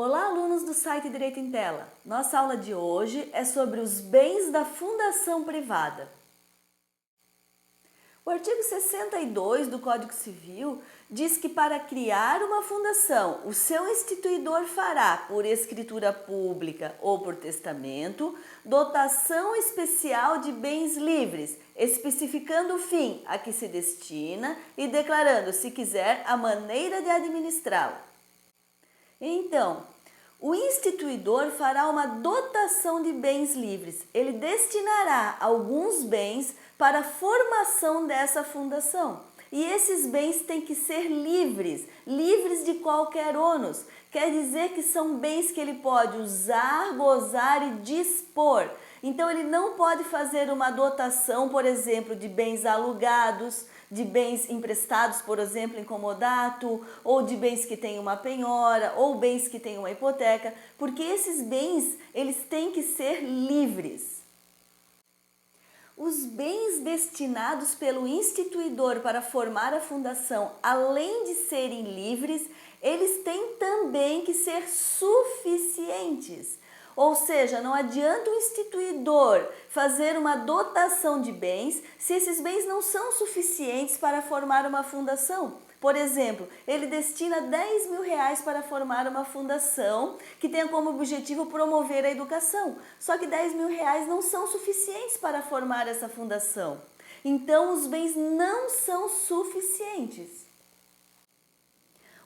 Olá, alunos do site Direito em Tela! Nossa aula de hoje é sobre os bens da fundação privada. O artigo 62 do Código Civil diz que para criar uma fundação, o seu instituidor fará, por escritura pública ou por testamento, dotação especial de bens livres, especificando o fim a que se destina e declarando, se quiser, a maneira de administrá-lo. Então, o instituidor fará uma dotação de bens livres. Ele destinará alguns bens para a formação dessa fundação. E esses bens têm que ser livres, livres de qualquer ônus. Quer dizer que são bens que ele pode usar, gozar e dispor. Então ele não pode fazer uma dotação, por exemplo, de bens alugados, de bens emprestados, por exemplo, em comodato, ou de bens que têm uma penhora, ou bens que têm uma hipoteca, porque esses bens, eles têm que ser livres. Os bens destinados pelo instituidor para formar a fundação, além de serem livres, eles têm também que ser suficientes. Ou seja, não adianta o instituidor fazer uma dotação de bens se esses bens não são suficientes para formar uma fundação. Por exemplo, ele destina 10 mil reais para formar uma fundação que tenha como objetivo promover a educação. Só que 10 mil reais não são suficientes para formar essa fundação. Então, os bens não são suficientes.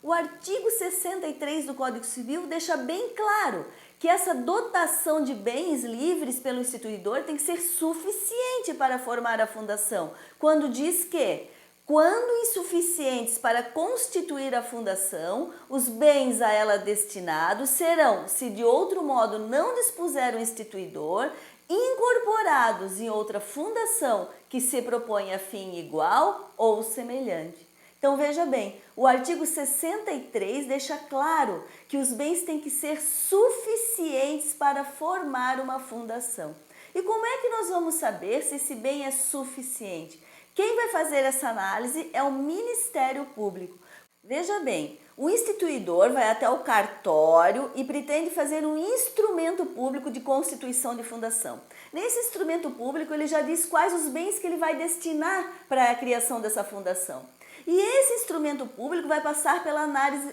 O artigo 63 do Código Civil deixa bem claro que essa dotação de bens livres pelo instituidor tem que ser suficiente para formar a fundação, quando diz que, quando insuficientes para constituir a fundação, os bens a ela destinados serão, se de outro modo não dispuser o instituidor, incorporados em outra fundação que se propõe a fim igual ou semelhante. Então veja bem, o artigo 63 deixa claro que os bens têm que ser suficientes para formar uma fundação. E como é que nós vamos saber se esse bem é suficiente? Quem vai fazer essa análise é o Ministério Público. Veja bem, o instituidor vai até o cartório e pretende fazer um instrumento público de constituição de fundação. Nesse instrumento público ele já diz quais os bens que ele vai destinar para a criação dessa fundação. E esse instrumento público vai passar pela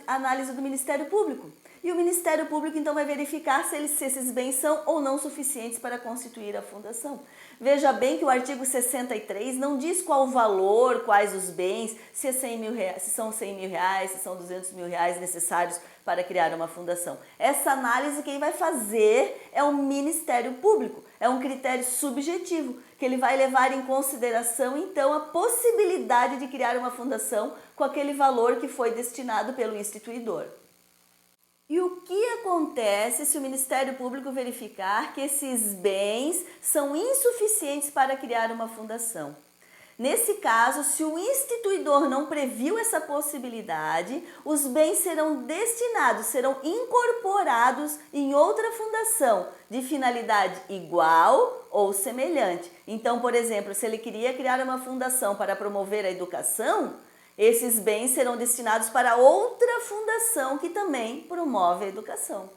análise do Ministério Público. E o Ministério Público então vai verificar se esses bens são ou não suficientes para constituir a fundação. Veja bem que o artigo 63 não diz qual o valor, quais os bens, se é 100 mil reais, se são 100 mil reais, se são 200 mil reais necessários para criar uma fundação. Essa análise quem vai fazer é o Ministério Público. É um critério subjetivo, que ele vai levar em consideração então a possibilidade de criar uma fundação com aquele valor que foi destinado pelo instituidor. E o que acontece se o Ministério Público verificar que esses bens são insuficientes para criar uma fundação? Nesse caso, se o instituidor não previu essa possibilidade, os bens serão destinados, serão incorporados em outra fundação de finalidade igual ou semelhante. Então, por exemplo, se ele queria criar uma fundação para promover a educação, esses bens serão destinados para outra fundação que também promove a educação.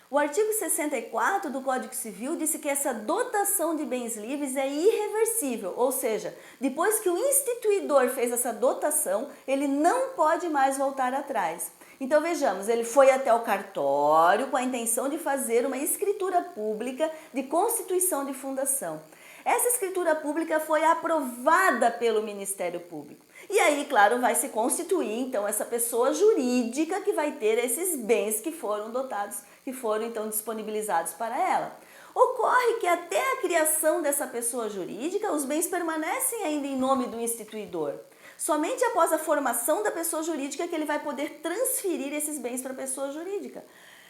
O artigo 64 do Código Civil disse que essa dotação de bens livres é irreversível, ou seja, depois que o instituidor fez essa dotação, ele não pode mais voltar atrás. Então vejamos, ele foi até o cartório com a intenção de fazer uma escritura pública de constituição de fundação. Essa escritura pública foi aprovada pelo Ministério Público. E aí, claro, vai se constituir, então, essa pessoa jurídica que vai ter esses bens que foram dotados, que foram, então, disponibilizados para ela. Ocorre que até a criação dessa pessoa jurídica, os bens permanecem ainda em nome do instituidor. Somente após a formação da pessoa jurídica que ele vai poder transferir esses bens para a pessoa jurídica.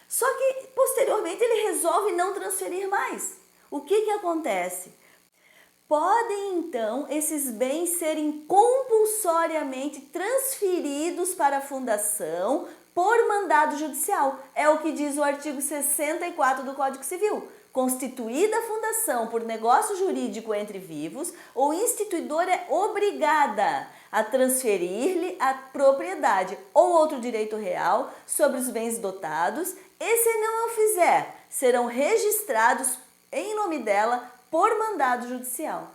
Só que, posteriormente, ele resolve não transferir mais. O que acontece? Podem, então, esses bens serem compulsoriamente transferidos para a fundação por mandado judicial. É o que diz o artigo 64 do Código Civil. Constituída a fundação por negócio jurídico entre vivos, o instituidor é obrigada a transferir-lhe a propriedade ou outro direito real sobre os bens dotados e, se não o fizer, serão registrados em nome dela por mandado judicial.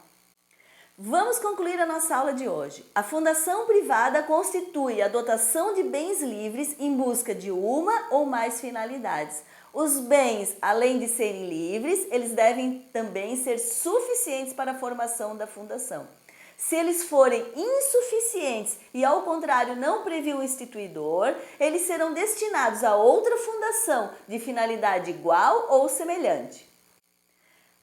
Vamos concluir a nossa aula de hoje. A fundação privada constitui a dotação de bens livres em busca de uma ou mais finalidades. Os bens, além de serem livres, eles devem também ser suficientes para a formação da fundação. Se eles forem insuficientes e, ao contrário, não previu o instituidor, eles serão destinados a outra fundação de finalidade igual ou semelhante.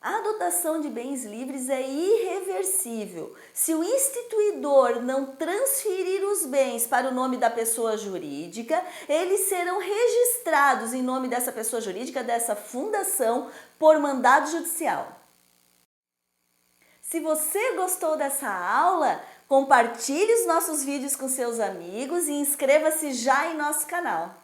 A dotação de bens livres é irreversível. Se o instituidor não transferir os bens para o nome da pessoa jurídica, eles serão registrados em nome dessa pessoa jurídica, dessa fundação, por mandado judicial. Se você gostou dessa aula, compartilhe os nossos vídeos com seus amigos e inscreva-se já em nosso canal.